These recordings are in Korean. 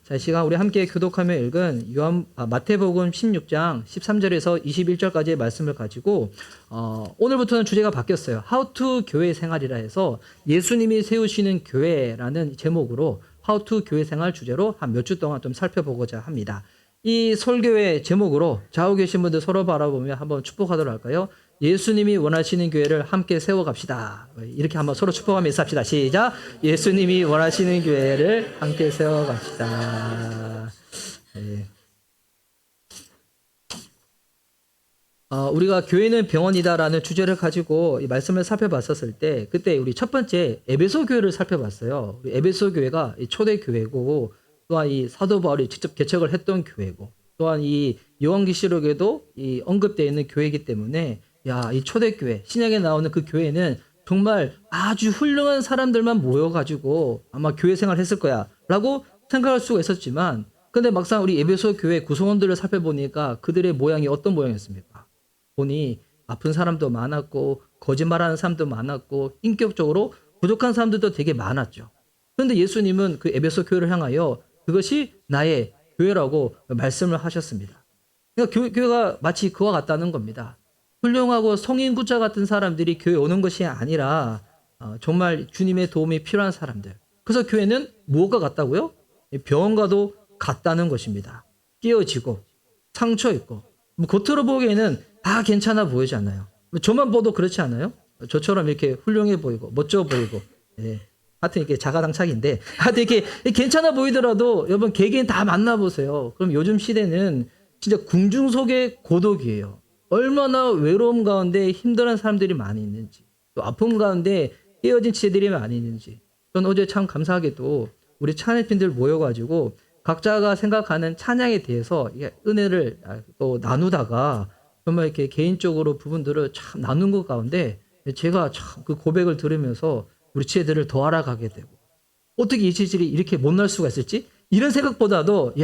자, 이 시간 우리 함께 교독하며 읽은 마태복음 16장 13절에서 21절까지의 말씀을 가지고 오늘부터는 주제가 바뀌었어요. How to 교회 생활이라 해서 예수님이 세우시는 교회라는 제목으로 How to 교회 생활 주제로 한 몇 주 동안 좀 살펴보고자 합니다. 이 설교의 제목으로 좌우 계신 분들 서로 바라보며 한번 축복하도록 할까요? 예수님이 원하시는 교회를 함께 세워갑시다. 이렇게 한번 서로 축복하며 인사합시다. 시작. 예수님이 원하시는 교회를 함께 세워갑시다. 네. 우리가 교회는 병원이다라는 주제를 가지고 이 말씀을 살펴봤었을 때 그때 우리 첫 번째 에베소 교회를 살펴봤어요. 우리 에베소 교회가 초대 교회고 또한 이 사도 바울이 직접 개척을 했던 교회고 또한 이 요한계시록에도 이 언급되어 있는 교회이기 때문에 이 초대교회, 신약에 나오는 그 교회는 정말 아주 훌륭한 사람들만 모여가지고 아마 교회 생활을 했을 거야 라고 생각할 수가 있었지만 근데 막상 우리 에베소 교회 구성원들을 살펴보니까 그들의 모양이 어떤 모양이었습니까? 보니 아픈 사람도 많았고 거짓말하는 사람도 많았고 인격적으로 부족한 사람들도 되게 많았죠. 그런데 예수님은 그 에베소 교회를 향하여 그것이 나의 교회라고 말씀을 하셨습니다. 그러니까 교회가 마치 그와 같다는 겁니다. 훌륭하고 성인구자 같은 사람들이 교회에 오는 것이 아니라 정말 주님의 도움이 필요한 사람들. 그래서 교회는 무엇과 같다고요? 병원과도 같다는 것입니다. 깨어지고 상처 있고 겉으로 보기에는 다 괜찮아 보이지 않아요. 저만 봐도 그렇지 않아요? 저처럼 이렇게 훌륭해 보이고 멋져 보이고 하여튼 이렇게 자가당착인데 하여튼 이렇게 괜찮아 보이더라도 여러분 개개인 다 만나보세요. 그럼 요즘 시대는 진짜 궁중 속의 고독이에요. 얼마나 외로움 가운데 힘들어하는 사람들이 많이 있는지 또 아픔 가운데 깨어진 지체들이 많이 있는지 전 어제 참 감사하게도 우리 찬양팀들 모여가지고 각자가 생각하는 찬양에 대해서 은혜를 또 나누다가 정말 이렇게 개인적으로 부분들을 참 나눈 것 가운데 제가 참 그 고백을 들으면서 우리 지체들을 더 알아가게 되고 어떻게 이 지체들이 이렇게 못날 수가 있을지 이런 생각보다도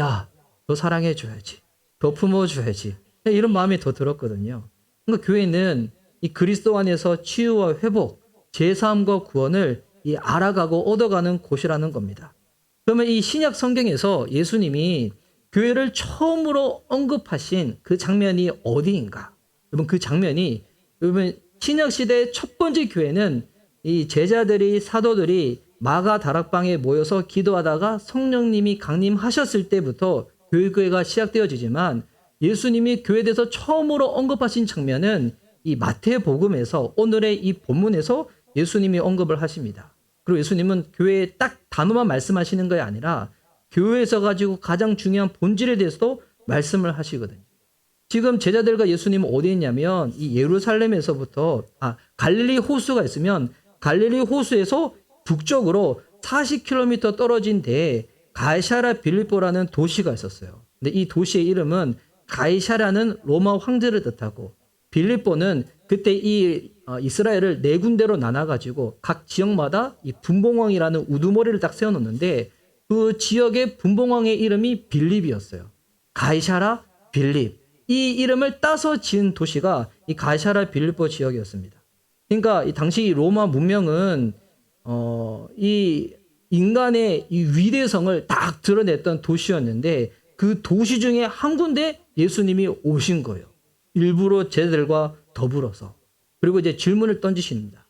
더 사랑해줘야지 더 품어줘야지 이런 마음이 더 들었거든요. 그러니까 교회는 이 그리스도 안에서 치유와 회복, 제사함과 구원을 알아가고 얻어가는 곳이라는 겁니다. 그러면 이 신약 성경에서 예수님이 교회를 처음으로 언급하신 그 장면이 어디인가? 여러분 그 장면이 여러분 신약 시대의 첫 번째 교회는 이 제자들이 사도들이 마가 다락방에 모여서 기도하다가 성령님이 강림하셨을 때부터 교회가 시작되어지지만 예수님이 교회에 대해서 처음으로 언급하신 장면은 이 마태복음에서 오늘의 이 본문에서 예수님이 언급을 하십니다. 그리고 예수님은 교회에 딱 단어만 말씀하시는 것이 아니라 교회에서 가지고 가장 중요한 본질에 대해서도 말씀을 하시거든요. 지금 제자들과 예수님은 어디 있냐면 이 예루살렘에서부터 갈릴리 호수가 있으면 갈릴리 호수에서 북쪽으로 40km 떨어진 데에 가이사랴 빌립보라는 도시가 있었어요. 근데 이 도시의 이름은 가이사랴는 로마 황제를 뜻하고 빌립보는 그때 이 이스라엘을 네 군데로 나눠가지고 각 지역마다 이 분봉왕이라는 우두머리를 딱 세워놓는데 그 지역의 분봉왕의 이름이 빌립이었어요. 가이사랴 빌립. 이 이름을 따서 지은 도시가 이 가이사랴 빌립보 지역이었습니다. 그러니까 이 당시 로마 문명은 이 인간의 이 위대성을 딱 드러냈던 도시였는데 그 도시 중에 한 군데 예수님이 오신 거예요. 일부러 제자들과 더불어서. 그리고 이제 질문을 던지십니다.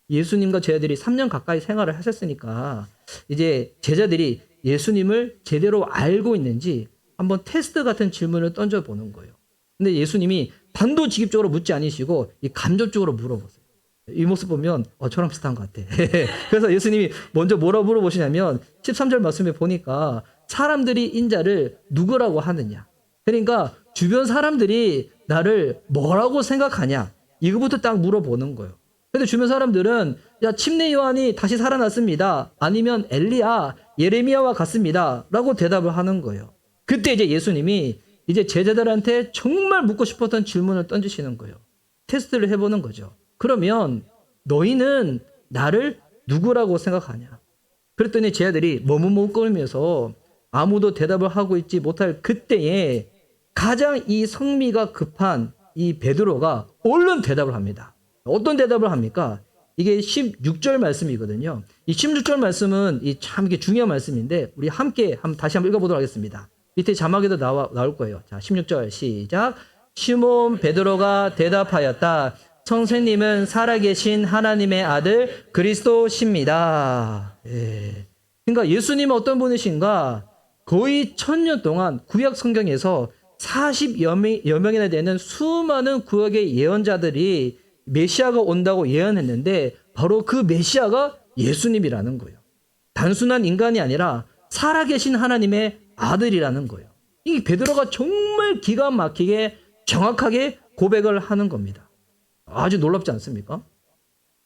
예수님과 제자들이 3년 가까이 생활을 하셨으니까 이제 제자들이 예수님을 제대로 알고 있는지 한번 테스트 같은 질문을 던져보는 거예요. 근데 예수님이 단도직입적으로 묻지 않으시고 이 간접적으로 물어보세요. 이 모습 보면 저랑 비슷한 것 같아. 그래서 예수님이 먼저 뭐라고 물어보시냐면 13절 말씀에 보니까 사람들이 인자를 누구라고 하느냐. 그러니까 주변 사람들이 나를 뭐라고 생각하냐. 이거부터 딱 물어보는 거예요. 근데 주변 사람들은 침례 요한이 다시 살아났습니다. 아니면 엘리야, 예레미야와 같습니다. 라고 대답을 하는 거예요. 그때 이제 예수님이 이제 제자들한테 정말 묻고 싶었던 질문을 던지시는 거예요. 테스트를 해보는 거죠. 그러면 너희는 나를 누구라고 생각하냐? 그랬더니 제자들이 머뭇거리면서 아무도 대답을 하고 있지 못할 그때에 가장 이 성미가 급한 이 베드로가 얼른 대답을 합니다. 어떤 대답을 합니까? 이게 16절 말씀이거든요. 이 16절 말씀은 참 이게 중요한 말씀인데 우리 함께 다시 한번 읽어보도록 하겠습니다. 밑에 자막에도 나올 거예요. 자, 16절 시작. 시몬 베드로가 대답하였다. 선생님은 살아계신 하나님의 아들 그리스도십니다. 예. 그러니까 예수님은 어떤 분이신가? 거의 1000년 동안 구약 성경에서 40여 명이나 되는 수많은 구약의 예언자들이 메시아가 온다고 예언했는데 바로 그 메시아가 예수님이라는 거예요. 단순한 인간이 아니라 살아계신 하나님의 아들이라는 거예요. 이 베드로가 정말 기가 막히게 정확하게 고백을 하는 겁니다. 아주 놀랍지 않습니까?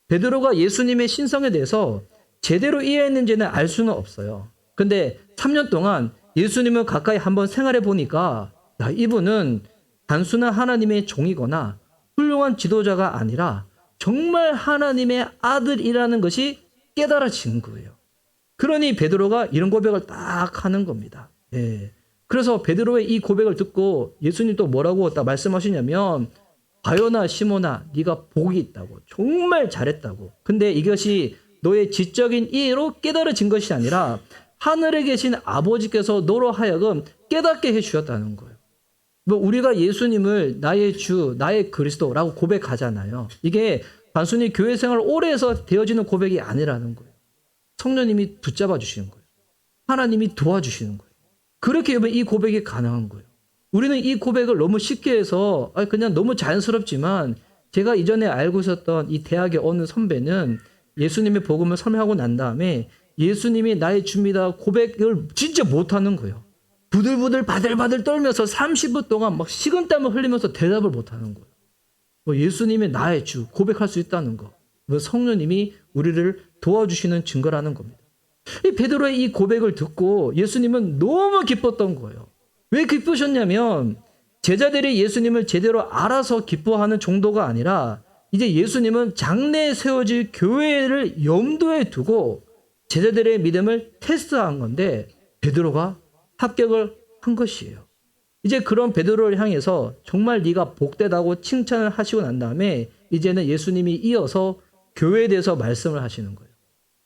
베드로가 예수님의 신성에 대해서 제대로 이해했는지는 알 수는 없어요. 근데 3년 동안 예수님을 가까이 한번 생활해 보니까 이분은 단순한 하나님의 종이거나 훌륭한 지도자가 아니라 정말 하나님의 아들이라는 것이 깨달아진 거예요. 그러니 베드로가 이런 고백을 딱 하는 겁니다. 예. 그래서 베드로의 이 고백을 듣고 예수님 또 뭐라고 딱 말씀하시냐면 바요나 시몬아 네가 복이 있다고 정말 잘했다고. 근데 이것이 너의 지적인 이해로 깨달아진 것이 아니라 하늘에 계신 아버지께서 너로 하여금 깨닫게 해주셨다는 거예요. 뭐 우리가 예수님을 나의 주, 나의 그리스도라고 고백하잖아요. 이게 단순히 교회 생활 오래 해서 되어지는 고백이 아니라는 거예요. 성령님이 붙잡아 주시는 거예요. 하나님이 도와주시는 거예요. 그렇게 하면 이 고백이 가능한 거예요. 우리는 이 고백을 너무 쉽게 해서 그냥 너무 자연스럽지만 제가 이전에 알고 있었던 이 대학의 어느 선배는 예수님의 복음을 설명하고 난 다음에 예수님이 나의 주입니다 고백을 진짜 못하는 거예요. 부들부들 바들바들 떨면서 30분 동안 막 식은땀을 흘리면서 대답을 못하는 거예요. 뭐 예수님이 나의 주 고백할 수 있다는 거. 뭐 성령님이 우리를 도와주시는 증거라는 겁니다. 이 베드로의 이 고백을 듣고 예수님은 너무 기뻤던 거예요. 왜 기쁘셨냐면 제자들이 예수님을 제대로 알아서 기뻐하는 정도가 아니라 이제 예수님은 장래에 세워질 교회를 염두에 두고 제자들의 믿음을 테스트한 건데 베드로가 합격을 한 것이에요. 이제 그런 베드로를 향해서 정말 네가 복되다고 칭찬을 하시고 난 다음에 이제는 예수님이 이어서 교회에 대해서 말씀을 하시는 거예요.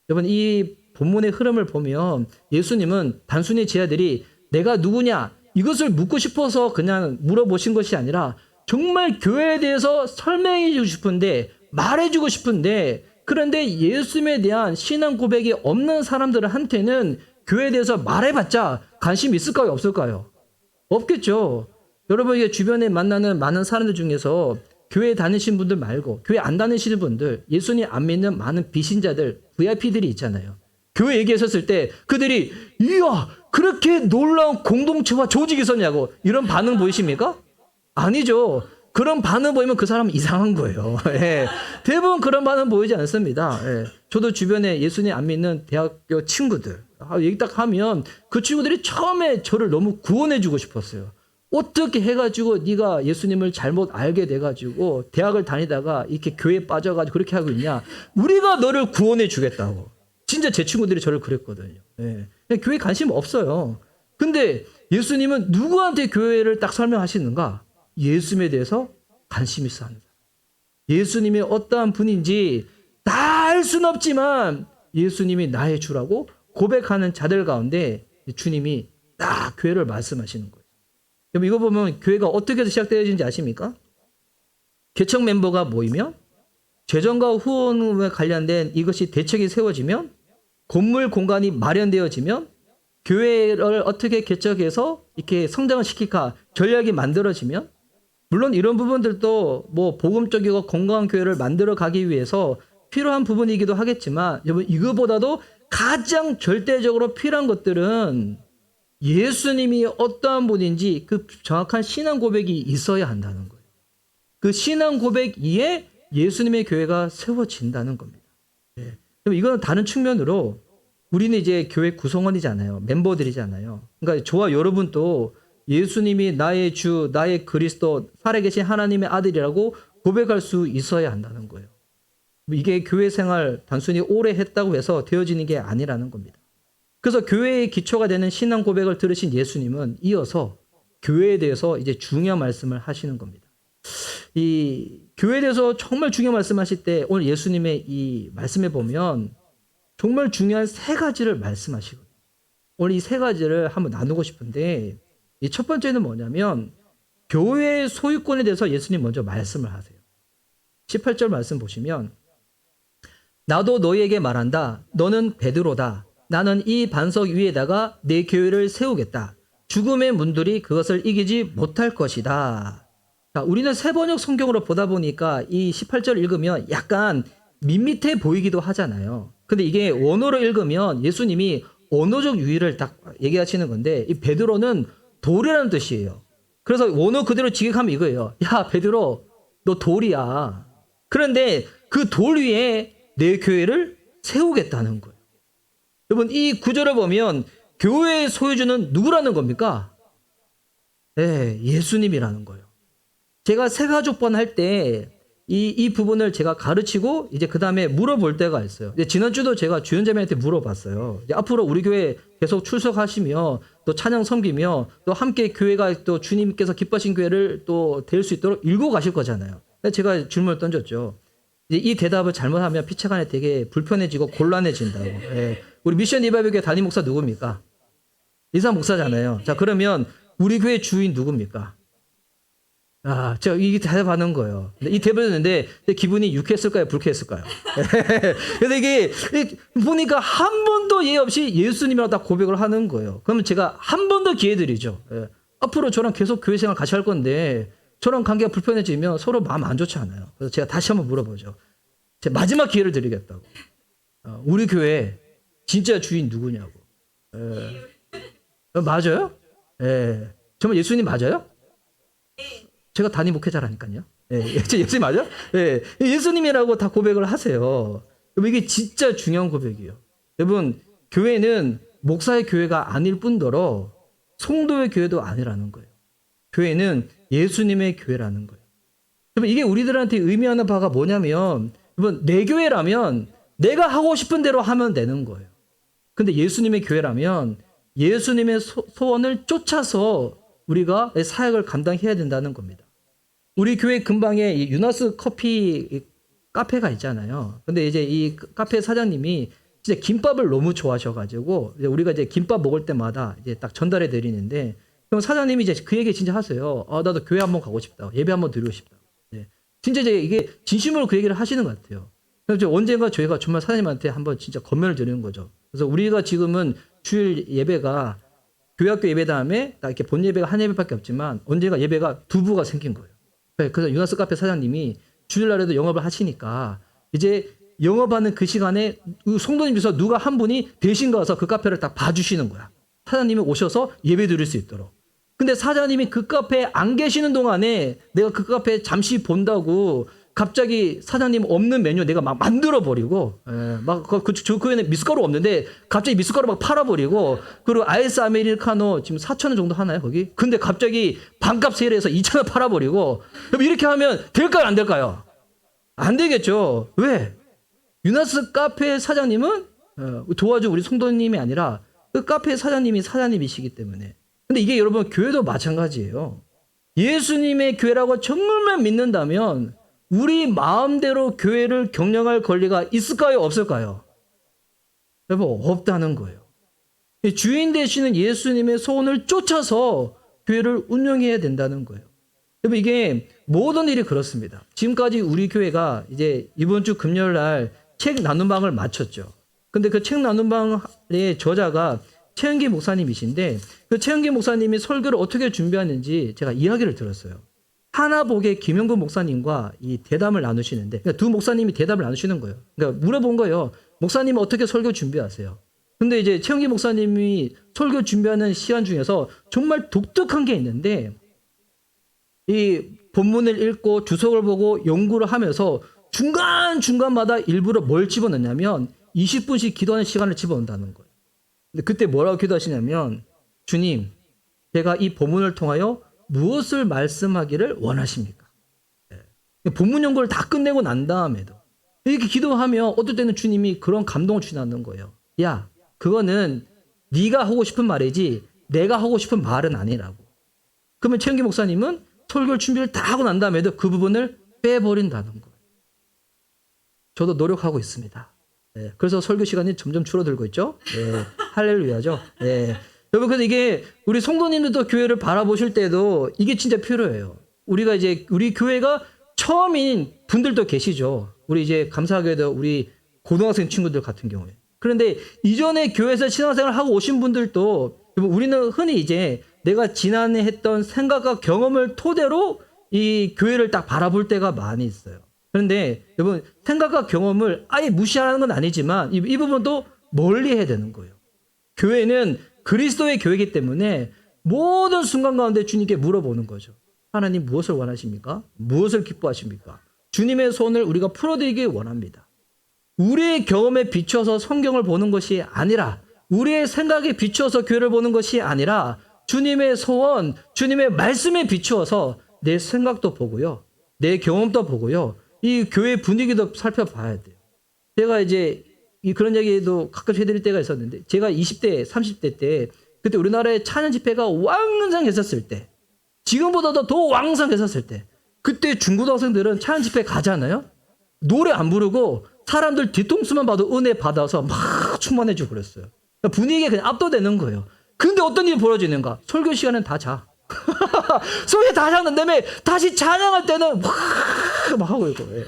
여러분 이 본문의 흐름을 보면 예수님은 단순히 제자들이 내가 누구냐 이것을 묻고 싶어서 그냥 물어보신 것이 아니라 정말 교회에 대해서 설명해 주고 싶은데 말해주고 싶은데 그런데 예수님에 대한 신앙 고백이 없는 사람들한테는 교회에 대해서 말해봤자 관심 있을까요? 없을까요? 없겠죠. 여러분 이게 주변에 만나는 많은 사람들 중에서 교회 다니신 분들 말고 교회 안 다니시는 분들 예수님 안 믿는 많은 비신자들 VIP들이 있잖아요. 교회 얘기했었을 때 그들이 이야 그렇게 놀라운 공동체와 조직이 있었냐고 이런 반응 보이십니까? 아니죠. 그런 반응 보이면 그 사람은 이상한 거예요. 예. 대부분 그런 반응 보이지 않습니다. 예. 저도 주변에 예수님 안 믿는 대학교 친구들 얘기 딱 하면 그 친구들이 처음에 저를 너무 구원해 주고 싶었어요. 어떻게 해가지고 네가 예수님을 잘못 알게 돼가지고 대학을 다니다가 이렇게 교회에 빠져가지고 그렇게 하고 있냐. 우리가 너를 구원해 주겠다고. 진짜 제 친구들이 저를 그랬거든요. 예. 교회 관심 없어요. 근데 예수님은 누구한테 교회를 딱 설명하시는가? 예수님에 대해서 관심 있어 하는 사람. 예수님이 어떠한 분인지 다 알 수는 없지만 예수님이 나의 주라고 고백하는 자들 가운데 주님이 딱 교회를 말씀하시는 거예요. 여러분 이거 보면 교회가 어떻게 해서 시작되어지는지 아십니까? 개척 멤버가 모이면 재정과 후원에 관련된 이것이 대책이 세워지면 건물 공간이 마련되어지면 교회를 어떻게 개척해서 이렇게 성장을 시킬까 전략이 만들어지면 물론 이런 부분들도 뭐 복음적이고 건강한 교회를 만들어 가기 위해서 필요한 부분이기도 하겠지만 여러분 이거보다도 가장 절대적으로 필요한 것들은 예수님이 어떠한 분인지 그 정확한 신앙 고백이 있어야 한다는 거예요. 그 신앙 고백 위에 예수님의 교회가 세워진다는 겁니다. 예. 그럼 이거는 다른 측면으로 우리는 이제 교회 구성원이잖아요. 멤버들이잖아요. 그러니까 저와 여러분도 예수님이 나의 주, 나의 그리스도, 살아계신 하나님의 아들이라고 고백할 수 있어야 한다는 거예요. 이게 교회 생활 단순히 오래 했다고 해서 되어지는 게 아니라는 겁니다. 그래서 교회의 기초가 되는 신앙 고백을 들으신 예수님은 이어서 교회에 대해서 이제 중요한 말씀을 하시는 겁니다. 이 교회에 대해서 정말 중요한 말씀하실 때 오늘 예수님의 이 말씀에 보면 정말 중요한 세 가지를 말씀하시거든요. 오늘 이 세 가지를 한번 나누고 싶은데 이 첫 번째는 뭐냐면 교회의 소유권에 대해서 예수님 먼저 말씀을 하세요. 18절 말씀 보시면 나도 너희에게 말한다. 너는 베드로다. 나는 이 반석 위에다가 내 교회를 세우겠다. 죽음의 문들이 그것을 이기지 못할 것이다. 자, 우리는 세번역 성경으로 보다 보니까 이 18절 읽으면 약간 밋밋해 보이기도 하잖아요. 근데 이게 원어로 읽으면 예수님이 언어적 유의를 딱 얘기하시는 건데 이 베드로는 돌이라는 뜻이에요. 그래서 원어 그대로 직역하면 이거예요. 야, 베드로, 너 돌이야. 그런데 그 돌 위에 내 교회를 세우겠다는 거예요. 여러분, 이 구절을 보면 교회의 소유주는 누구라는 겁니까? 네, 예수님이라는 거예요. 제가 새가족번 할 때 이 부분을 제가 가르치고 이제 그 다음에 물어볼 때가 있어요. 지난주도 제가 주연자매한테 물어봤어요. 앞으로 우리 교회 계속 출석하시며 또 찬양 섬기며 또 함께 교회가 또 주님께서 기뻐하신 교회를 또 될 수 있도록 일고 가실 거잖아요. 제가 질문을 던졌죠. 이 대답을 잘못하면 피차간에 되게 불편해지고 곤란해진다고. 예. 우리 미션 리바이벌 교회 담임 목사 누굽니까? 이사 목사잖아요. 자, 그러면 우리 교회 주인 누굽니까? 아, 제가 이게 대답하는 거예요. 이 대답했는데 기분이 유쾌했을까요? 불쾌했을까요? 그래서 이게 보니까 한 번도 예의 없이 예수님이라고 딱 고백을 하는 거예요. 그러면 제가 한 번 더 기회 드리죠. 예. 앞으로 저랑 계속 교회 생활 같이 할 건데 저랑 관계가 불편해지면 서로 마음 안 좋지 않아요. 그래서 제가 다시 한번 물어보죠. 제 마지막 기회를 드리겠다고. 우리 교회 진짜 주인 누구냐고. 맞아요? 예. 정말 예수님 맞아요? 제가 담임 목회자라니까요. 예. 예수님 맞아요? 예. 예수님이라고 다 고백을 하세요. 이게 진짜 중요한 고백이에요. 여러분, 교회는 목사의 교회가 아닐 뿐더러 성도의 교회도 아니라는 거예요. 교회는 예수님의 교회라는 거예요. 여러분, 이게 우리들한테 의미하는 바가 뭐냐면, 여러분, 내 교회라면 내가 하고 싶은 대로 하면 되는 거예요. 근데 예수님의 교회라면 예수님의 소원을 쫓아서 우리가 사역을 감당해야 된다는 겁니다. 우리 교회 근방에 이 유나스 커피 카페가 있잖아요. 근데 이제 이 카페 사장님이 진짜 김밥을 너무 좋아하셔가지고 이제 우리가 이제 김밥 먹을 때마다 이제 딱 전달해 드리는데 그럼 사장님이 이제 그 얘기 진짜 하세요. 나도 교회 한번 가고 싶다. 예배 한번 드리고 싶다. 네. 진짜 이제 이게 진심으로 그 얘기를 하시는 것 같아요. 그래서 언젠가 저희가 정말 사장님한테 한번 진짜 권면을 드리는 거죠. 그래서 우리가 지금은 주일 예배가 교회학교 예배 다음에 딱 이렇게 본 예배가 한 예배밖에 없지만 언젠가 예배가 두 부가 생긴 거예요. 그래서 유나스 카페 사장님이 주일날에도 영업을 하시니까 이제 영업하는 그 시간에 성도님 중에서 누가 한 분이 대신 가서 그 카페를 딱 봐주시는 거야. 사장님이 오셔서 예배 드릴 수 있도록. 근데 사장님이 그 카페에 안 계시는 동안에 내가 그 카페 잠시 본다고 갑자기 사장님 없는 메뉴 내가 막 만들어버리고, 그에는 미숫가루 없는데 갑자기 미숫가루 막 팔아버리고, 그리고 아이스 아메리카노 지금 4,000원 정도 하나요, 거기? 근데 갑자기 반값 세일해서 2,000원 팔아버리고, 이렇게 하면 될까요, 안 될까요? 안 되겠죠. 왜? 유나스 카페 사장님은 도와준 우리 성도님이 아니라 그 카페 사장님이 사장님이시기 때문에. 근데 이게 여러분 교회도 마찬가지예요. 예수님의 교회라고 정말만 믿는다면 우리 마음대로 교회를 경영할 권리가 있을까요? 없을까요? 여러분, 없다는 거예요. 주인 되시는 예수님의 소원을 쫓아서 교회를 운영해야 된다는 거예요. 여러분, 이게 모든 일이 그렇습니다. 지금까지 우리 교회가 이제 이번 주 금요일 날 책 나눔방을 마쳤죠. 근데 그 책 나눔방의 저자가 최은기 목사님이신데 그 최은기 목사님이 설교를 어떻게 준비하는지 제가 이야기를 들었어요. 하나복의 김영근 목사님과 이 대담을 나누시는데 그러니까 두 목사님이 대답을 나누시는 거예요. 그러니까 물어본 거예요. 목사님은 어떻게 설교 준비하세요? 근데 이제 최은기 목사님이 설교 준비하는 시간 중에서 정말 독특한 게 있는데 이 본문을 읽고 주석을 보고 연구를 하면서 중간중간마다 일부러 뭘 집어넣냐면 20분씩 기도하는 시간을 집어넣는다는 거예요. 근데 그때 뭐라고 기도하시냐면 주님, 제가 이 본문을 통하여 무엇을 말씀하기를 원하십니까? 본문 연구를 다 끝내고 난 다음에도 이렇게 기도하면 어떨 때는 주님이 그런 감동을 주시는 거예요. 야, 그거는 네가 하고 싶은 말이지 내가 하고 싶은 말은 아니라고. 그러면 최은기 목사님은 설교 준비를 다 하고 난 다음에도 그 부분을 빼버린다는 거예요. 저도 노력하고 있습니다. 예, 그래서 설교 시간이 점점 줄어들고 있죠. 예, 할렐루야죠. 예. 여러분, 그래서 이게 우리 성도님들도 교회를 바라보실 때도 이게 진짜 필요해요. 우리가 이제 우리 교회가 처음인 분들도 계시죠. 우리 이제 감사하게도 우리 고등학생 친구들 같은 경우에. 그런데 이전에 교회에서 신앙생활을 하고 오신 분들도 우리는 흔히 이제 내가 지난해 했던 생각과 경험을 토대로 이 교회를 딱 바라볼 때가 많이 있어요. 그런데 여러분, 생각과 경험을 아예 무시하는 건 아니지만 이 부분도 멀리 해야 되는 거예요. 교회는 그리스도의 교회이기 때문에 모든 순간 가운데 주님께 물어보는 거죠. 하나님 무엇을 원하십니까? 무엇을 기뻐하십니까? 주님의 손을 우리가 풀어드리길 원합니다. 우리의 경험에 비추어서 성경을 보는 것이 아니라, 우리의 생각에 비추어서 교회를 보는 것이 아니라 주님의 소원, 주님의 말씀에 비추어서 내 생각도 보고요, 내 경험도 보고요, 이 교회 분위기도 살펴봐야 돼요. 제가 이제 그런 얘기도 가끔씩 해드릴 때가 있었는데, 제가 20대, 30대 때 그때 우리나라의 찬양 집회가 왕성했었을 때, 지금보다도 더 왕성했었을 때, 그때 중고등학생들은 찬양 집회 가잖아요. 노래 안 부르고 사람들 뒤통수만 봐도 은혜 받아서 막 충만해지고 그랬어요. 분위기에 그냥 압도되는 거예요. 근데 어떤 일이 벌어지는가? 설교 시간은 다 자. 설교 다 자는 다음에 다시 찬양할 때는 막 하고 있고. 예.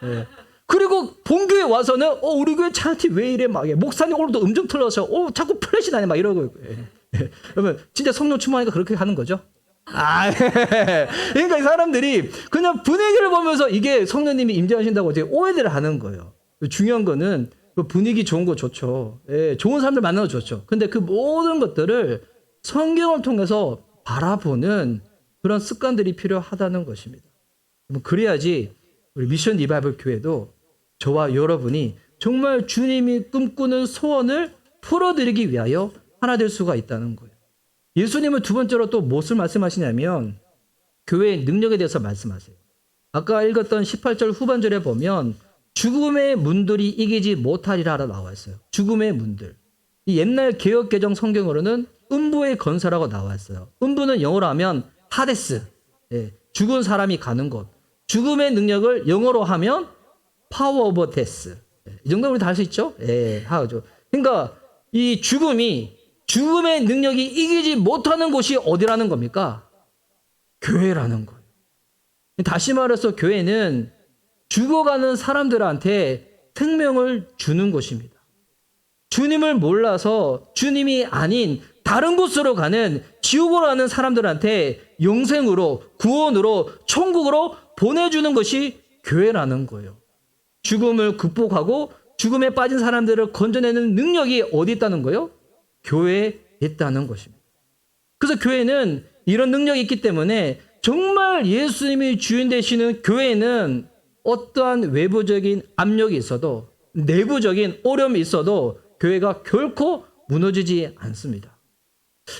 예. 그리고 본교회 와서는 우리 교회 찬양팀 왜 이래 막, 목사님 오늘도 음정 틀어서 자꾸 플래시 나네 막 이러고 있고. 예. 예. 그러면 진짜 성령 충만하니까 그렇게 하는 거죠. 그러니까 이 사람들이 그냥 분위기를 보면서 이게 성령님이 임재하신다고 이제 오해를 하는 거예요. 중요한 거는 분위기 좋은 거 좋죠. 예, 좋은 사람들 만나는 거 좋죠. 근데 그 모든 것들을 성경을 통해서 바라보는 그런 습관들이 필요하다는 것입니다. 그래야지 우리 미션 리바이벌 교회도 저와 여러분이 정말 주님이 꿈꾸는 소원을 풀어드리기 위하여 하나 될 수가 있다는 거예요. 예수님은 두 번째로 또 무엇을 말씀하시냐면 교회의 능력에 대해서 말씀하세요. 아까 읽었던 18절 후반절에 보면 죽음의 문들이 이기지 못하리라 나와 있어요. 죽음의 문들. 이 옛날 개역개정 성경으로는 음부의 건설하고 나와 있어요. 음부는 영어로 하면 하데스, 예, 죽은 사람이 가는 곳. 죽음의 능력을 영어로 하면 파워 오브 데스. 이 정도 우리 다 할 수 있죠? 예, 하죠. 그러니까 이 죽음의 능력이 이기지 못하는 곳이 어디라는 겁니까? 교회라는 거예요. 다시 말해서 교회는 죽어가는 사람들한테 생명을 주는 곳입니다. 주님을 몰라서 주님이 아닌 다른 곳으로 가는, 지옥으로 가는 사람들한테 영생으로, 구원으로, 천국으로 보내주는 것이 교회라는 거예요. 죽음을 극복하고 죽음에 빠진 사람들을 건져내는 능력이 어디 있다는 거예요? 교회에 있다는 것입니다. 그래서 교회는 이런 능력이 있기 때문에 정말 예수님이 주인 되시는 교회는 어떠한 외부적인 압력이 있어도, 내부적인 어려움이 있어도 교회가 결코 무너지지 않습니다.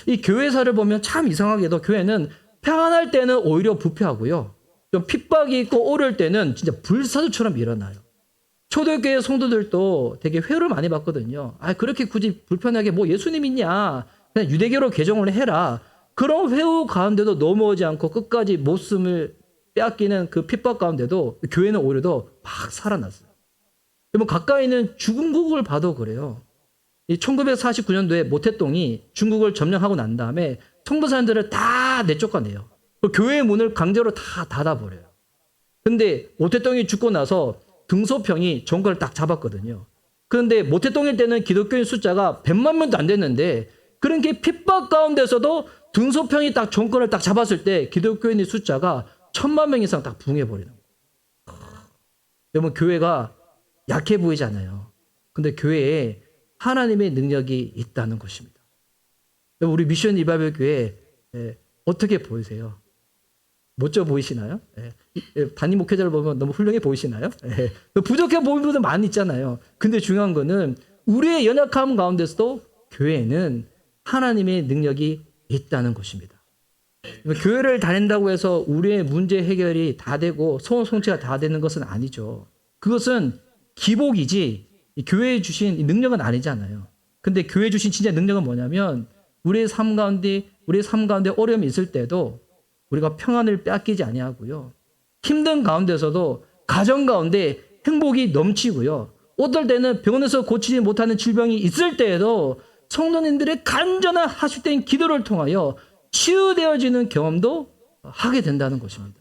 이 교회사를 보면 참 이상하게도 교회는 평안할 때는 오히려 부패하고요, 좀 핍박이 있고 어려울 때는 진짜 불사조처럼 일어나요. 초대교회 성도들도 되게 회유를 많이 받거든요. 그렇게 굳이 불편하게 뭐 예수님 있냐, 그냥 유대교로 개종을 해라. 그런 회유 가운데도 넘어오지 않고 끝까지 목숨을 빼앗기는 그 핍박 가운데도 교회는 오히려 더 막 살아났어요. 여러분, 가까이 있는 중국을 봐도 그래요. 이 1949년도에 모태똥이 중국을 점령하고 난 다음에 성도사님들을 다 내쫓아내요. 교회의 문을 강제로 다 닫아버려요. 근데 모태똥이 죽고 나서 등소평이 정권을 딱 잡았거든요. 그런데 모태똥일 때는 기독교인 숫자가 100만 명도 안 됐는데, 그런 게 핍박 가운데서도 등소평이 딱 정권을 딱 잡았을 때 기독교인의 숫자가 1000만 명 이상 딱 부흥해버리는 거예요. 여러분, 교회가 약해 보이잖아요. 근데 교회에 하나님의 능력이 있다는 것입니다. 여러분, 우리 미션 리바이벌 교회 어떻게 보이세요? 멋져 보이시나요? 담임 목회자를 보면 너무 훌륭해 보이시나요? 부족해 보이는 분들 많이 있잖아요. 근데 중요한 거는 우리의 연약함 가운데서도 교회에는 하나님의 능력이 있다는 것입니다. 교회를 다닌다고 해서 우리의 문제 해결이 다 되고 소원 성취가 다 되는 것은 아니죠. 그것은 기복이지 교회에 주신 능력은 아니잖아요. 근데 교회에 주신 진짜 능력은 뭐냐면 우리의 삶 가운데 어려움이 있을 때도 우리가 평안을 빼앗기지 아니하고요. 힘든 가운데서도 가정 가운데 행복이 넘치고요. 어떨 때는 병원에서 고치지 못하는 질병이 있을 때에도 성도님들의 간절한 하수된 기도를 통하여 치유되어지는 경험도 하게 된다는 것입니다.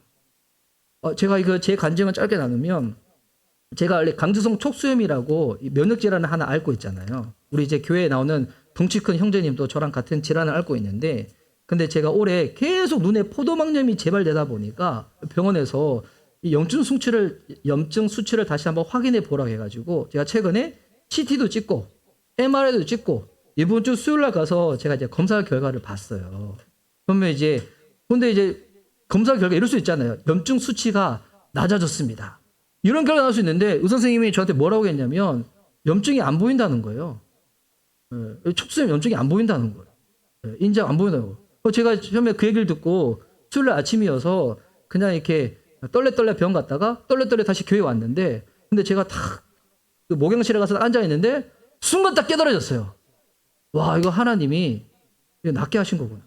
제가 이거 제 간증을 짧게 나누면, 제가 원래 강주성 촉수염이라고 면역 질환을 하나 앓고 있잖아요. 우리 이제 교회에 나오는 덩치 큰 형제님도 저랑 같은 질환을 앓고 있는데, 근데 제가 올해 계속 눈에 포도막염이 재발되다 보니까 병원에서 이 염증 수치를 다시 한번 확인해 보라고 해가지고 제가 최근에 CT도 찍고 MRI도 찍고 이번 주 수요일 날 가서 제가 이제 검사 결과를 봤어요. 그러면 근데 이제 검사 결과 이럴 수 있잖아요. 염증 수치가 낮아졌습니다. 이런 결과가 나올 수 있는데 의사 선생님이 저한테 뭐라고 했냐면 염증이 안 보인다는 거예요. 촉수염 염증이 안 보인다는 거예요. 인자 안 보인다고. 제가 처음에 그 얘기를 듣고 수요일 날 아침이어서 그냥 이렇게 떨레 병원 갔다가 떨레 다시 교회 왔는데, 근데 제가 탁 그 목욕실에 가서 앉아 있는데 순간 딱 깨달아졌어요. 와, 이거 하나님이 이거 낫게 하신 거구나.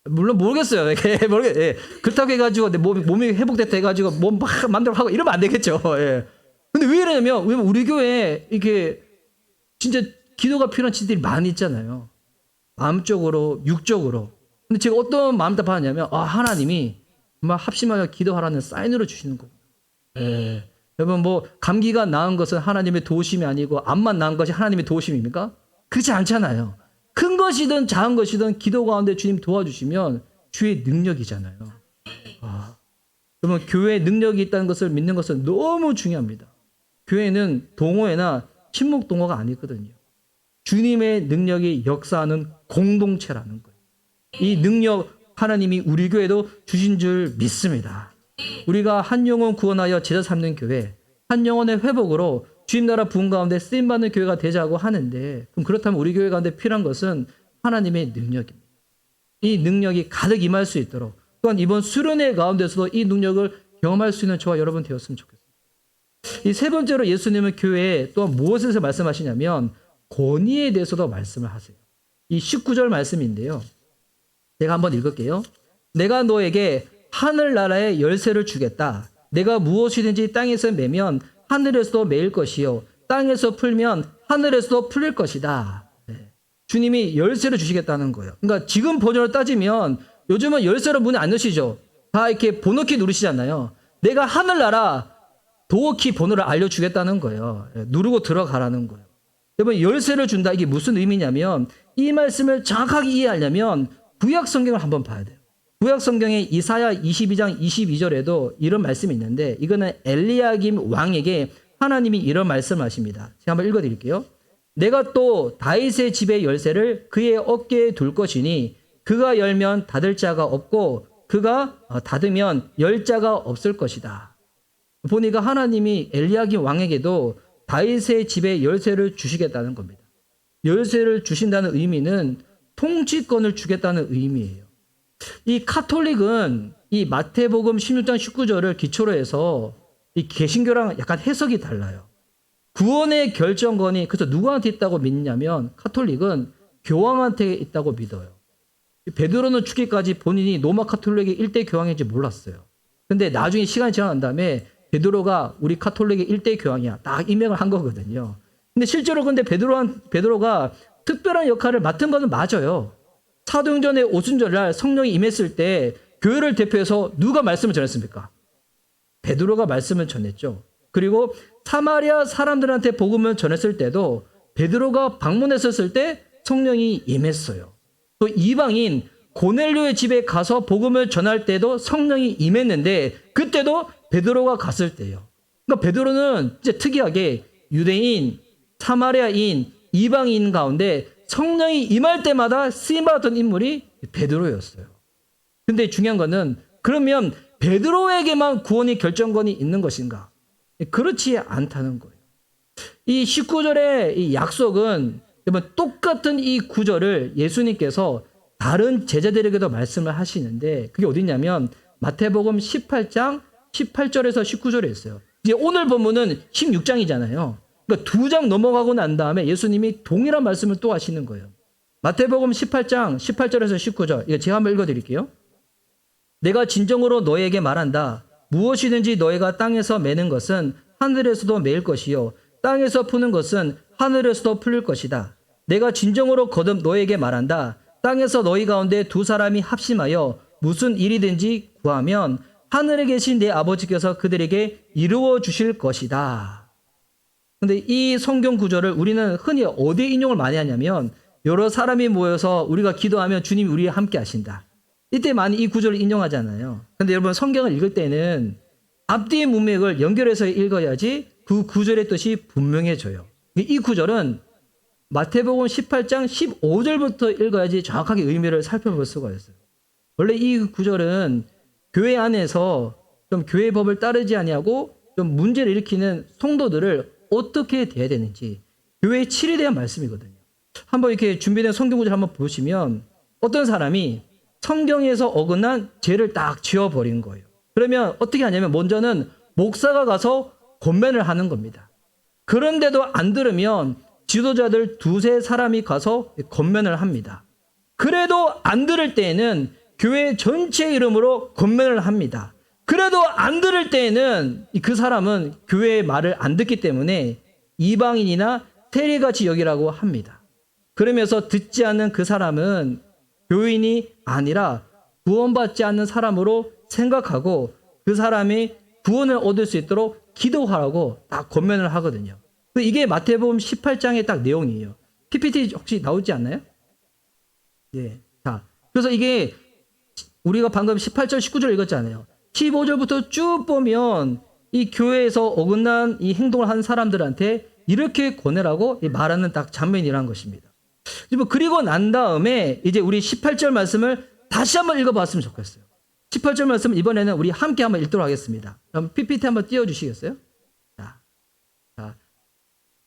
물론 모르겠어요. 예. 그렇다고 해가지고 내 몸이 회복됐다 해가지고 몸 막 만들어 하고 이러면 안 되겠죠. 예. 근데 왜 이러냐면, 왜냐면 우리 교회에 이게 진짜 기도가 필요한 지들이 많이 있잖아요. 마음적으로, 육적으로. 근데 제가 어떤 마음을 받았냐면, 하나님이 정말 합심하여 기도하라는 사인으로 주시는 거고. 여러분, 감기가 나은 것은 하나님의 도우심이 아니고, 암만 나은 것이 하나님의 도우심입니까? 그렇지 않잖아요. 큰 것이든 작은 것이든 기도 가운데 주님 도와주시면 주의 능력이잖아요. 여러분, 교회에 능력이 있다는 것을 믿는 것은 너무 중요합니다. 교회는 동호회나 친목 동호가 아니거든요. 주님의 능력이 역사하는 공동체라는 거예요. 이 능력 하나님이 우리 교회도 주신 줄 믿습니다. 우리가 한 영혼 구원하여 제자 삼는 교회, 한 영혼의 회복으로 주님 나라 부흥 가운데 쓰임받는 교회가 되자고 하는데, 그럼 그렇다면 우리 교회 가운데 필요한 것은 하나님의 능력입니다. 이 능력이 가득 임할 수 있도록, 또한 이번 수련회 가운데서도 이 능력을 경험할 수 있는 저와 여러분 되었으면 좋겠습니다. 이 세 번째로 예수님은 교회에 또한 무엇에서 말씀하시냐면 권위에 대해서도 말씀을 하세요. 이 19절 말씀인데요. 제가 한번 읽을게요. 내가 너에게 하늘나라의 열쇠를 주겠다. 내가 무엇이든지 땅에서 매면 하늘에서도 매일 것이요, 땅에서 풀면 하늘에서도 풀릴 것이다. 주님이 열쇠를 주시겠다는 거예요. 그러니까 지금 버전으로 따지면 요즘은 열쇠로 문을 안 여시죠. 다 이렇게 번호키 누르시잖아요. 내가 하늘나라 도어키 번호를 알려주겠다는 거예요. 누르고 들어가라는 거예요. 여러분, 열쇠를 준다, 이게 무슨 의미냐면, 이 말씀을 정확하게 이해하려면 구약 성경을 한번 봐야 돼요. 구약 성경의 이사야 22장 22절에도 이런 말씀이 있는데, 이거는 엘리야김 왕에게 하나님이 이런 말씀을 하십니다. 제가 한번 읽어드릴게요. 내가 또 다윗의 집의 열쇠를 그의 어깨에 둘 것이니 그가 열면 닫을 자가 없고 그가 닫으면 열 자가 없을 것이다. 보니까 하나님이 엘리야김 왕에게도 다윗의 집의 열쇠를 주시겠다는 겁니다. 열쇠를 주신다는 의미는 통치권을 주겠다는 의미예요. 이 카톨릭은 이 마태복음 16장 19절을 기초로 해서 이 개신교랑 약간 해석이 달라요. 구원의 결정권이 그래서 누구한테 있다고 믿냐면 카톨릭은 교황한테 있다고 믿어요. 베드로는 죽기까지 본인이 로마 카톨릭의 1대 교황인지 몰랐어요. 근데 나중에 시간이 지나간 다음에 베드로가 우리 카톨릭의 1대 교황이야, 딱 임명을 한 거거든요. 근데 실제로 근데 베드로가 특별한 역할을 맡은 것은 맞아요. 사도행전의 오순절날 성령이 임했을 때 교회를 대표해서 누가 말씀을 전했습니까? 베드로가 말씀을 전했죠. 그리고 사마리아 사람들한테 복음을 전했을 때도 베드로가 방문했었을 때 성령이 임했어요. 또 이방인 고넬료의 집에 가서 복음을 전할 때도 성령이 임했는데 그때도 베드로가 갔을 때예요. 그러니까 베드로는 이제 특이하게 유대인, 사마리아인, 이방인 가운데 성령이 임할 때마다 쓰임받았던 인물이 베드로였어요. 근데 중요한 거는 그러면 베드로에게만 구원의 결정권이 있는 것인가? 그렇지 않다는 거예요. 이 19절의 이 약속은 똑같은 이 구절을 예수님께서 다른 제자들에게도 말씀을 하시는데 그게 어디냐면 마태복음 18장 18절에서 19절에 있어요. 이제 오늘 본문은 16장이잖아요. 그러니까 2장 넘어가고 난 다음에 예수님이 동일한 말씀을 또 하시는 거예요. 마태복음 18장 18절에서 19절. 이거 제가 한번 읽어드릴게요. 내가 진정으로 너에게 말한다. 무엇이든지 너희가 땅에서 매는 것은 하늘에서도 매일 것이요 땅에서 푸는 것은 하늘에서도 풀릴 것이다. 내가 진정으로 거듭 너에게 말한다. 땅에서 너희 가운데 두 사람이 합심하여 무슨 일이든지 구하면 하늘에 계신 내 아버지께서 그들에게 이루어 주실 것이다. 근데 이 성경 구절을 우리는 흔히 어디에 인용을 많이 하냐면 여러 사람이 모여서 우리가 기도하면 주님이 우리와 함께 하신다. 이때 많이 이 구절을 인용하잖아요. 근데 여러분 성경을 읽을 때는 앞뒤의 문맥을 연결해서 읽어야지 그 구절의 뜻이 분명해져요. 이 구절은 마태복음 18장 15절부터 읽어야지 정확하게 의미를 살펴볼 수가 있어요. 원래 이 구절은 교회 안에서 좀 교회 법을 따르지 아니하고 좀 문제를 일으키는 성도들을 어떻게 대해야 되는지 교회의 칠에 대한 말씀이거든요. 한번 이렇게 준비된 성경 구절 한번 보시면 어떤 사람이 성경에서 어긋난 죄를 딱 지워버린 거예요. 그러면 어떻게 하냐면 먼저는 목사가 가서 권면을 하는 겁니다. 그런데도 안 들으면 지도자들 두세 사람이 가서 권면을 합니다. 그래도 안 들을 때에는 교회 전체 이름으로 권면을 합니다. 그래도 안 들을 때에는 그 사람은 교회의 말을 안 듣기 때문에 이방인이나 세리같이 여기라고 합니다. 그러면서 듣지 않는 그 사람은 교인이 아니라 구원받지 않는 사람으로 생각하고 그 사람이 구원을 얻을 수 있도록 기도하라고 딱 권면을 하거든요. 이게 마태복음 18장의 딱 내용이에요. PPT 혹시 나오지 않나요? 예. 자, 그래서 이게 우리가 방금 18절, 19절 읽었잖아요. 15절부터 쭉 보면 이 교회에서 어긋난 이 행동을 한 사람들한테 이렇게 권해라고 말하는 딱 장면이라는 것입니다. 그리고 난 다음에 이제 우리 18절 말씀을 다시 한번 읽어봤으면 좋겠어요. 18절 말씀 이번에는 우리 함께 한번 읽도록 하겠습니다. 그럼 PPT 한번 띄워주시겠어요? 자,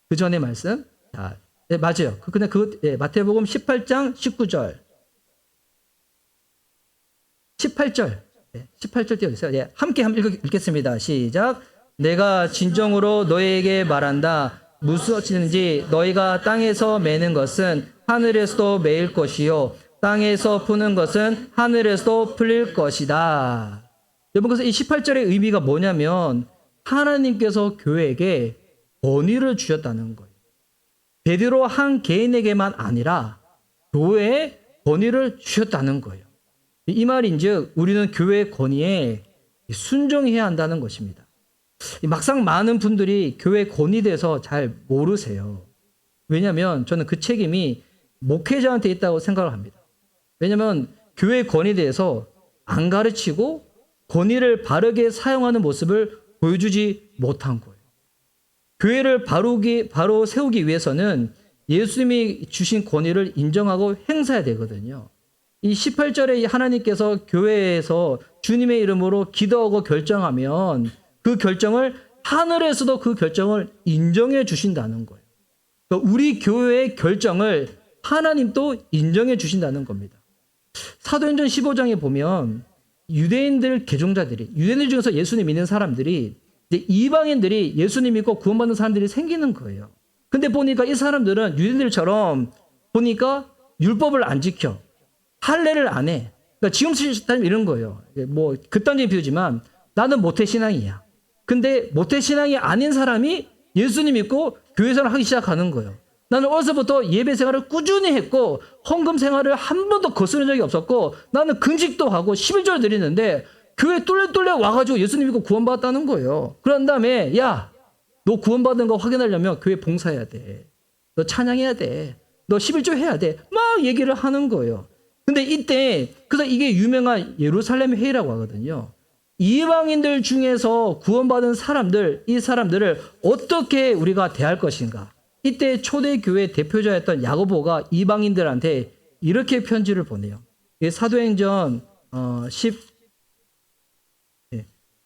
그 전에 말씀. 자, 네, 맞아요. 근데 마태복음 18장 19절. 18절. 18절 띄워주세요. 예, 함께 한번 읽겠습니다. 시작. 내가 진정으로 너에게 말한다. 무엇이든지 너희가 땅에서 매는 것은 하늘에서도 매일 것이요 땅에서 푸는 것은 하늘에서도 풀릴 것이다. 여러분, 그래서 이 18절의 의미가 뭐냐면 하나님께서 교회에게 권위를 주셨다는 거예요. 베드로 한 개인에게만 아니라 교회에 권위를 주셨다는 거예요. 이 말인즉 우리는 교회의 권위에 순종해야 한다는 것입니다. 막상 많은 분들이 교회 권위에 대해서 잘 모르세요. 왜냐하면 저는 그 책임이 목회자한테 있다고 생각을 합니다. 왜냐하면 교회 권위에 대해서 안 가르치고 권위를 바르게 사용하는 모습을 보여주지 못한 거예요. 교회를 바로 세우기 위해서는 예수님이 주신 권위를 인정하고 행사해야 되거든요. 이 18절에 하나님께서 교회에서 주님의 이름으로 기도하고 결정하면 그 결정을 하늘에서도 그 결정을 인정해 주신다는 거예요. 그러니까 우리 교회의 결정을 하나님도 인정해 주신다는 겁니다. 사도행전 15장에 보면 유대인들 개종자들이, 유대인들 중에서 예수님 믿는 사람들이 이제 이방인들이 예수님 믿고 구원받는 사람들이 생기는 거예요. 근데 보니까 이 사람들은 유대인들처럼 보니까 율법을 안 지켜. 할례를 안 해. 그러니까 지금 시스템이 이런 거예요. 뭐 극단적인 비유지만 나는 모태신앙이야. 근데 모태신앙이 아닌 사람이 예수님 믿고 교회 생활을 하기 시작하는 거예요. 나는 어려서부터 예배 생활을 꾸준히 했고 헌금 생활을 한 번도 거스른 적이 없었고 나는 금식도 하고 11절 드리는데 교회 뚫레 와가지고 예수님 믿고 구원받았다는 거예요. 그런 다음에 야, 너 구원받은 거 확인하려면 교회 봉사해야 돼. 너 찬양해야 돼. 너 11조 해야 돼. 막 얘기를 하는 거예요. 근데 이때 그래서 이게 유명한 예루살렘 회의라고 하거든요. 이방인들 중에서 구원받은 사람들, 이 사람들을 어떻게 우리가 대할 것인가. 이때 초대교회 대표자였던 야고보가 이방인들한테 이렇게 편지를 보내요. 사도행전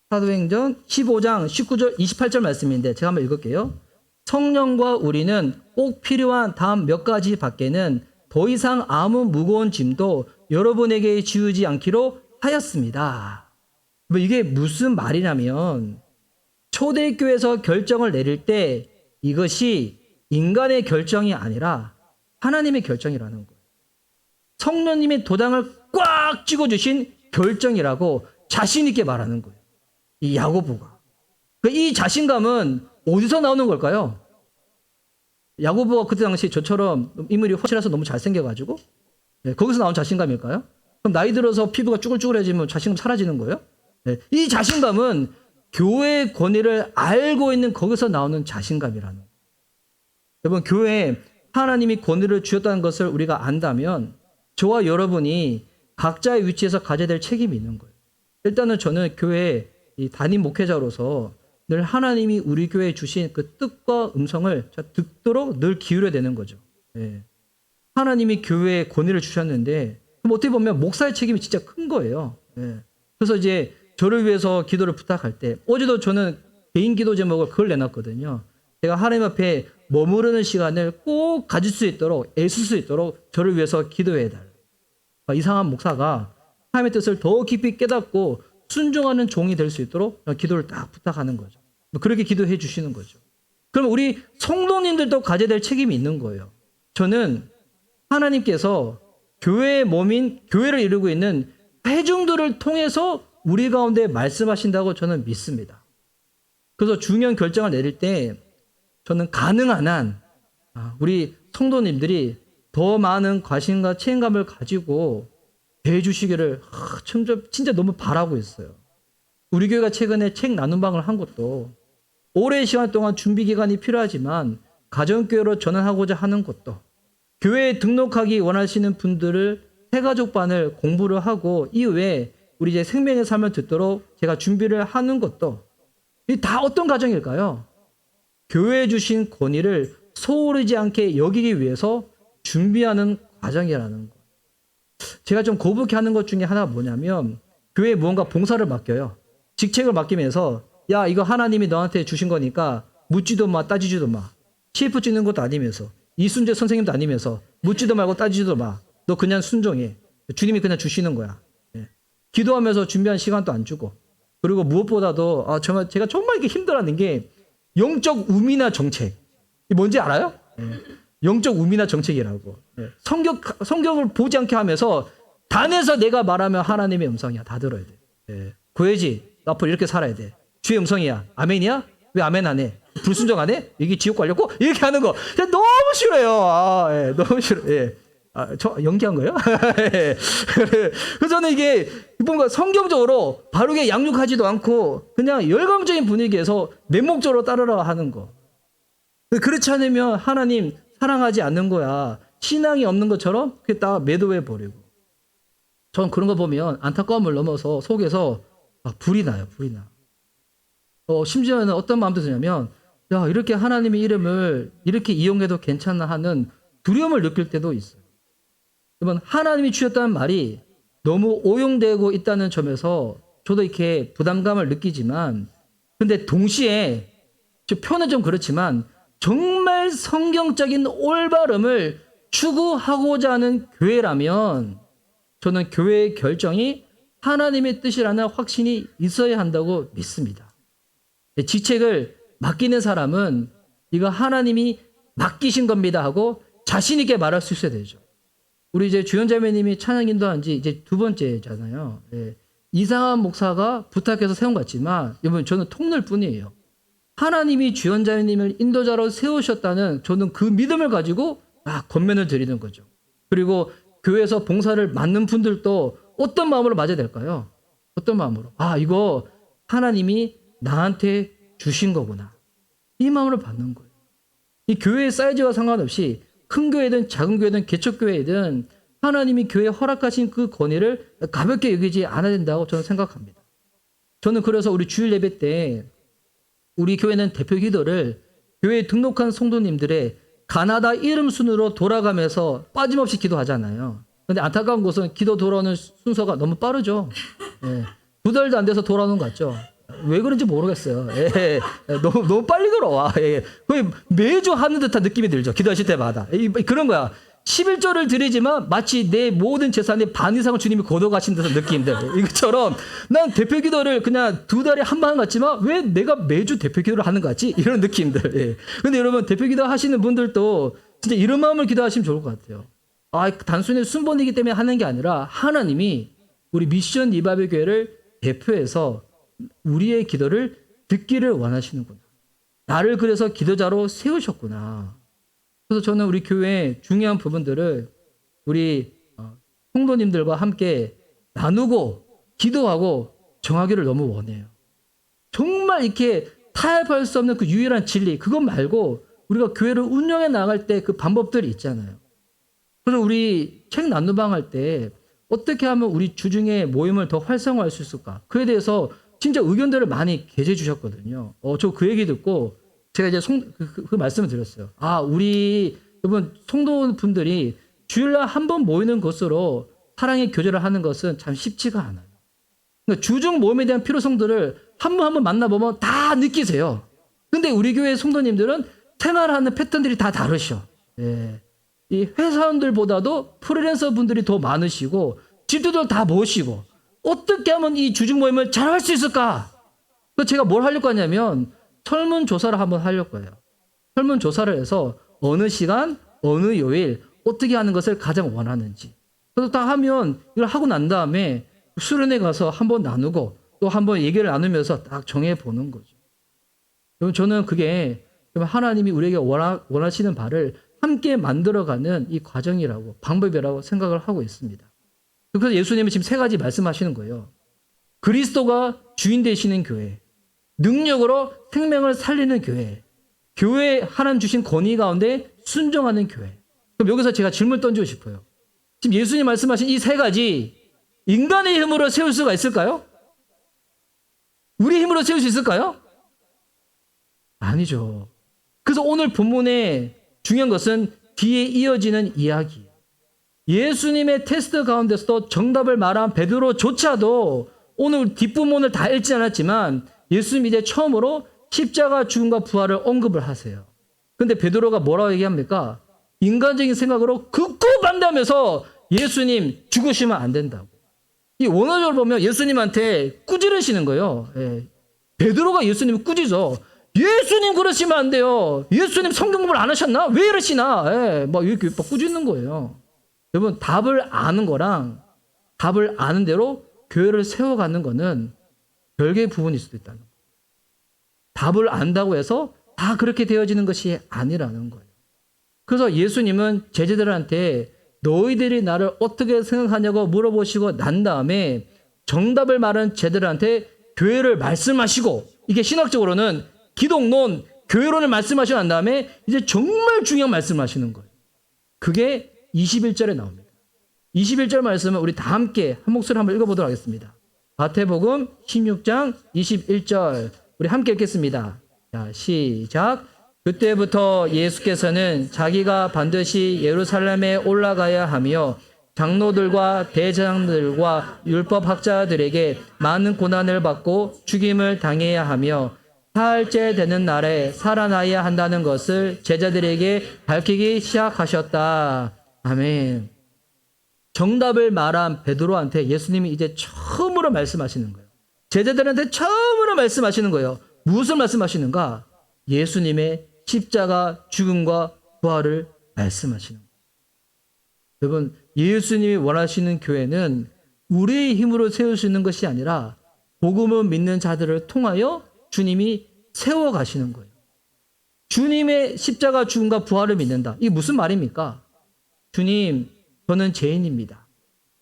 15장 19절 28절 말씀인데 제가 한번 읽을게요. 성령과 우리는 꼭 필요한 다음 몇 가지 밖에는 더 이상 아무 무거운 짐도 여러분에게 지우지 않기로 하였습니다. 이게 무슨 말이냐면 초대교회에서 결정을 내릴 때 이것이 인간의 결정이 아니라 하나님의 결정이라는 거예요. 성령님의 도장을 꽉 찍어주신 결정이라고 자신 있게 말하는 거예요. 이 야고보가. 이 자신감은 어디서 나오는 걸까요? 야고보가 그때 당시 저처럼 인물이 확실해서 너무 잘생겨가지고 거기서 나온 자신감일까요? 그럼 나이 들어서 피부가 쭈글쭈글해지면 자신감 사라지는 거예요? 이 자신감은 교회의 권위를 알고 있는 거기서 나오는 자신감이라는 거예요. 여러분, 교회에 하나님이 권위를 주셨다는 것을 우리가 안다면 저와 여러분이 각자의 위치에서 가져야 될 책임이 있는 거예요. 일단은 저는 교회 담임 목회자로서 늘 하나님이 우리 교회에 주신 그 뜻과 음성을 듣도록 늘 기울여야 되는 거죠. 하나님이 교회에 권위를 주셨는데 그럼 어떻게 보면 목사의 책임이 진짜 큰 거예요. 그래서 이제 저를 위해서 기도를 부탁할 때 어제도 저는 개인 기도 제목을 그걸 내놨거든요. 제가 하나님 앞에 머무르는 시간을 꼭 가질 수 있도록 애쓸 수 있도록 저를 위해서 기도해 달라. 이상한 목사가 하나님의 뜻을 더 깊이 깨닫고 순종하는 종이 될 수 있도록 기도를 딱 부탁하는 거죠. 그렇게 기도해 주시는 거죠. 그럼 우리 성도님들도 가져야 될 책임이 있는 거예요. 저는 하나님께서 교회의 몸인 교회를 이루고 있는 회중들을 통해서 우리 가운데 말씀하신다고 저는 믿습니다. 그래서 중요한 결정을 내릴 때 저는 가능한 한 우리 성도님들이 더 많은 과신과 책임감을 가지고 대해 주시기를 진짜 너무 바라고 있어요. 우리 교회가 최근에 책 나눔방을 한 것도 오랜 시간 동안 준비 기간이 필요하지만 가정교회로 전환하고자 하는 것도 교회에 등록하기 원하시는 분들을 새가족반을 공부를 하고 이후에 우리 이제 생명의 삶을 듣도록 제가 준비를 하는 것도 이 다 어떤 과정일까요? 교회에 주신 권위를 소홀하지 않게 여기기 위해서 준비하는 과정이라는 거. 제가 좀 거북해 하는 것 중에 하나가 뭐냐면 교회에 무언가 봉사를 맡겨요. 직책을 맡기면서 야 이거 하나님이 너한테 주신 거니까 묻지도 마 따지지도 마. CF 찍는 것도 아니면서 이순재 선생님도 아니면서 묻지도 말고 따지지도 마. 너 그냥 순종해. 주님이 그냥 주시는 거야. 기도하면서 준비한 시간도 안 주고 그리고 무엇보다도 정말 제가 정말 이렇게 힘들어하는 게 영적 우미나 정책. 뭔지 알아요? 영적 우미나 정책이라고. 성경을 보지 않게 하면서 단에서 내가 말하면 하나님의 음성이야. 다 들어야 돼. 구해지. 앞으로 이렇게 살아야 돼. 주의 음성이야. 아멘이야? 왜 아멘 안 해? 불순종 안 해? 여기 지옥 가려고? 이렇게 하는 거. 너무 싫어요. 너무 싫어. 저 연기한 거예요? 그래서 저는 이게 뭔가 성경적으로 바르게 양육하지도 않고 그냥 열광적인 분위기에서 맹목적으로 따르라 하는 거. 그렇지 않으면 하나님 사랑하지 않는 거야. 신앙이 없는 것처럼 그게 다 매도해 버리고. 전 그런 거 보면 안타까움을 넘어서 속에서 막 불이 나요. 불이 나. 심지어는 어떤 마음도 드냐면 야 이렇게 하나님의 이름을 이렇게 이용해도 괜찮나 하는 두려움을 느낄 때도 있어요. 여러분 하나님이 주셨다는 말이 너무 오용되고 있다는 점에서 저도 이렇게 부담감을 느끼지만 근데 동시에 표현은 좀 그렇지만 정말 성경적인 올바름을 추구하고자 하는 교회라면 저는 교회의 결정이 하나님의 뜻이라는 확신이 있어야 한다고 믿습니다. 직책을 맡기는 사람은 이거 하나님이 맡기신 겁니다 하고 자신 있게 말할 수 있어야 되죠. 우리 이제 주연자매님이 찬양 인도한 지 이제 두 번째잖아요. 이상한 목사가 부탁해서 세운 것 같지만 여러분 저는 통늘 뿐이에요. 하나님이 주연자매님을 인도자로 세우셨다는 저는 그 믿음을 가지고 권면을 드리는 거죠. 그리고 교회에서 봉사를 맡는 분들도 어떤 마음으로 맞아야 될까요? 어떤 마음으로? 이거 하나님이 나한테 주신 거구나. 이 마음으로 받는 거예요. 이 교회의 사이즈와 상관없이 큰 교회든 작은 교회든 개척교회든 하나님이 교회에 허락하신 그 권위를 가볍게 여기지 않아야 된다고 저는 생각합니다. 저는 그래서 우리 주일 예배 때 우리 교회는 대표 기도를 교회에 등록한 성도님들의 가나다 이름 순으로 돌아가면서 빠짐없이 기도하잖아요. 근데 안타까운 것은 기도 돌아오는 순서가 너무 빠르죠. 2달도 안 돼서 돌아오는 것 같죠. 왜 그런지 모르겠어요. 너무 빨리 돌아와. 거의 매주 하는 듯한 느낌이 들죠. 기도하실 때마다. 그런 거야. 11조를 드리지만 마치 내 모든 재산의 반 이상을 주님이 걷어가신 듯한 느낌들. 이것처럼 난 대표 기도를 그냥 2달에 한 번 같지만 왜 내가 매주 대표 기도를 하는 것 같지? 이런 느낌들. 근데 여러분 대표 기도 하시는 분들도 진짜 이런 마음을 기도하시면 좋을 것 같아요. 단순히 순번이기 때문에 하는 게 아니라 하나님이 우리 미션 리바이벌 교회를 대표해서 우리의 기도를 듣기를 원하시는구나. 나를 그래서 기도자로 세우셨구나. 그래서 저는 우리 교회의 중요한 부분들을 우리 성도님들과 함께 나누고 기도하고 정하기를 너무 원해요. 정말 이렇게 타협할 수 없는 그 유일한 진리, 그것 말고 우리가 교회를 운영해 나갈 때 그 방법들이 있잖아요. 그래서 우리 책 나누방 할 때 어떻게 하면 우리 주중에 모임을 더 활성화할 수 있을까? 그에 대해서 진짜 의견들을 많이 게재해 주셨거든요. 저 그 얘기 듣고 제가 이제 그 말씀을 드렸어요. 우리 여러분 성도분들이 주일날 한 번 모이는 것으로 사랑의 교제를 하는 것은 참 쉽지가 않아요. 그러니까 주중 모임에 대한 필요성들을 한 번 한 번 만나보면 다 느끼세요. 근데 우리 교회 성도님들은 생활하는 패턴들이 다 다르셔. 예. 이 회사원들보다도 프리랜서 분들이 더 많으시고 집들도 다 모시고 어떻게 하면 이 주중 모임을 잘 할 수 있을까? 그래서 제가 뭘 하려고 하냐면 설문조사를 한번 하려고 해요. 설문조사를 해서 어느 시간, 어느 요일 어떻게 하는 것을 가장 원하는지. 그래서 딱 하면 이걸 하고 난 다음에 수련회 가서 한번 나누고 또 한번 얘기를 나누면서 딱 정해보는 거죠. 여러분 저는 그게 하나님이 우리에게 원하시는 바를 함께 만들어가는 이 과정이라고 방법이라고 생각을 하고 있습니다. 그래서 예수님은 지금 세 가지 말씀하시는 거예요. 그리스도가 주인 되시는 교회, 능력으로 생명을 살리는 교회, 교회에 하나님 주신 권위 가운데 순종하는 교회. 그럼 여기서 제가 질문 던지고 싶어요. 지금 예수님 말씀하신 이 세 가지 인간의 힘으로 세울 수가 있을까요? 우리 힘으로 세울 수 있을까요? 아니죠. 그래서 오늘 본문의 중요한 것은 뒤에 이어지는 이야기예요. 예수님의 테스트 가운데서도 정답을 말한 베드로조차도 오늘 뒷부분을 다 읽지 않았지만 예수님이 이제 처음으로 십자가 죽음과 부활을 언급을 하세요. 근데 베드로가 뭐라고 얘기합니까? 인간적인 생각으로 극구 반대하면서 예수님 죽으시면 안 된다고. 이 원어적으로 보면 예수님한테 꾸지르시는 거예요. 예. 베드로가 예수님을 꾸짖어. 예수님 그러시면 안 돼요. 예수님 성경 공부를 안 하셨나? 왜 이러시나? 예. 막 이렇게 막 꾸짖는 거예요. 여러분 답을 아는 거랑 답을 아는 대로 교회를 세워가는 거는 별개의 부분일 수도 있다는 거예요. 답을 안다고 해서 다 그렇게 되어지는 것이 아니라는 거예요. 그래서 예수님은 제자들한테 너희들이 나를 어떻게 생각하냐고 물어보시고 난 다음에 정답을 말한 제자들한테 교회를 말씀하시고 이게 신학적으로는 기독론, 교회론을 말씀하시고 난 다음에 이제 정말 중요한 말씀을 하시는 거예요. 그게 21절에 나옵니다. 21절 말씀은 우리 다 함께 한 목소리 한번 읽어보도록 하겠습니다. 마태복음 16장 21절 우리 함께 읽겠습니다. 자, 시작. 그때부터 예수께서는 자기가 반드시 예루살렘에 올라가야 하며 장로들과 대장들과 율법학자들에게 많은 고난을 받고 죽임을 당해야 하며 사흘째 되는 날에 살아나야 한다는 것을 제자들에게 밝히기 시작하셨다. 아멘. 정답을 말한 베드로한테 예수님이 이제 처음으로 말씀하시는 거예요. 제자들한테 처음으로 말씀하시는 거예요. 무엇을 말씀하시는가? 예수님의 십자가 죽음과 부활을 말씀하시는 거예요. 여러분, 예수님이 원하시는 교회는 우리의 힘으로 세울 수 있는 것이 아니라 복음을 믿는 자들을 통하여 주님이 세워가시는 거예요. 주님의 십자가 죽음과 부활을 믿는다. 이게 무슨 말입니까? 주님, 저는 죄인입니다.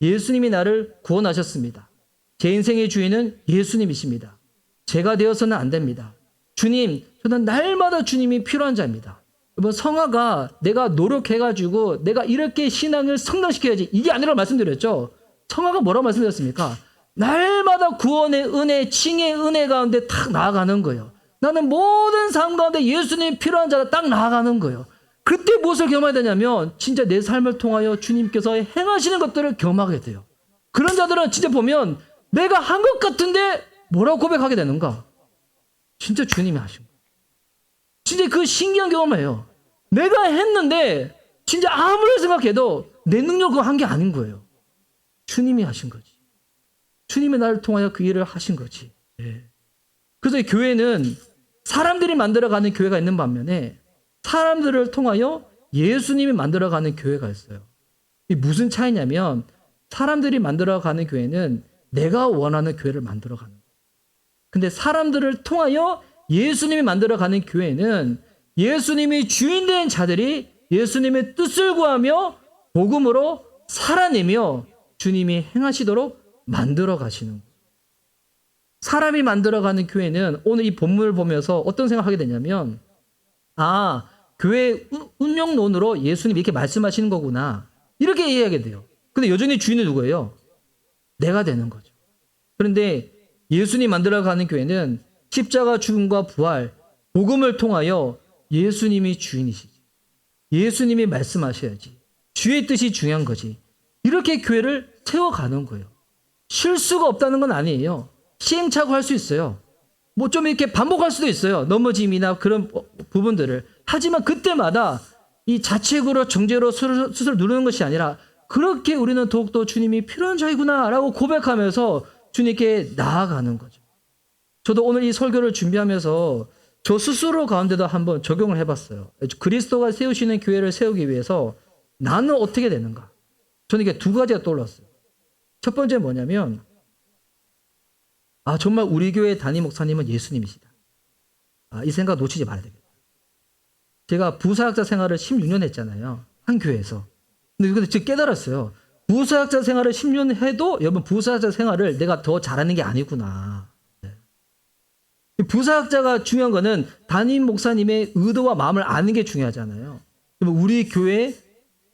예수님이 나를 구원하셨습니다. 제 인생의 주인은 예수님이십니다. 제가 되어서는 안 됩니다. 주님, 저는 날마다 주님이 필요한 자입니다. 여러분, 성화가 내가 노력해가지고 내가 이렇게 신앙을 성장시켜야지 이게 아니라고 말씀드렸죠. 성화가 뭐라고 말씀드렸습니까? 날마다 구원의 은혜, 칭의 은혜 가운데 탁 나아가는 거예요. 나는 모든 삶 가운데 예수님이 필요한 자가 딱 나아가는 거예요. 그때 무엇을 경험해야 되냐면 진짜 내 삶을 통하여 주님께서 행하시는 것들을 경험하게 돼요. 그런 자들은 진짜 보면 내가 한 것 같은데 뭐라고 고백하게 되는가? 진짜 주님이 하신 거예요. 진짜 그 신기한 경험이에요. 내가 했는데 진짜 아무리 생각해도 내 능력으로 한 게 아닌 거예요. 주님이 하신 거지. 주님이 나를 통하여 그 일을 하신 거지. 네. 그래서 이 교회는 사람들이 만들어가는 교회가 있는 반면에 사람들을 통하여 예수님이 만들어가는 교회가 있어요. 이게 무슨 차이냐면 사람들이 만들어가는 교회는 내가 원하는 교회를 만들어가는 거예요. 근데 사람들을 통하여 예수님이 만들어가는 교회는 예수님이 주인된 자들이 예수님의 뜻을 구하며 복음으로 살아내며 주님이 행하시도록 만들어 가시는 거예요. 사람이 만들어가는 교회는 오늘 이 본문을 보면서 어떤 생각하게 되냐면 교회 운영론으로 예수님이 이렇게 말씀하시는 거구나 이렇게 이해하게 돼요. 근데 여전히 주인은 누구예요? 내가 되는 거죠. 그런데 예수님 만들어가는 교회는 십자가 죽음과 부활 복음을 통하여 예수님이 주인이시지. 예수님이 말씀하셔야지. 주의 뜻이 중요한 거지. 이렇게 교회를 세워가는 거예요. 실수가 없다는 건 아니에요. 시행착오 할 수 있어요. 뭐 좀 이렇게 반복할 수도 있어요. 넘어짐이나 그런 부분들을. 하지만 그때마다 이 자책으로 정죄로 스스로 누르는 것이 아니라 그렇게 우리는 더욱더 주님이 필요한 자이구나 라고 고백하면서 주님께 나아가는 거죠. 저도 오늘 이 설교를 준비하면서 저 스스로 가운데도 한번 적용을 해봤어요. 그리스도가 세우시는 교회를 세우기 위해서 나는 어떻게 되는가? 저는 이게 두 가지가 떠올랐어요. 첫 번째 뭐냐면 정말 우리 교회 담임 목사님은 예수님이시다. 이 생각 놓치지 말아야 되겠다. 제가 부사역자 생활을 16년 했잖아요. 한 교회에서. 근데 지금 깨달았어요. 부사역자 생활을 10년 해도 여러분 부사역자 생활을 내가 더 잘하는 게 아니구나. 부사역자가 중요한 거는 담임 목사님의 의도와 마음을 아는 게 중요하잖아요. 우리 교회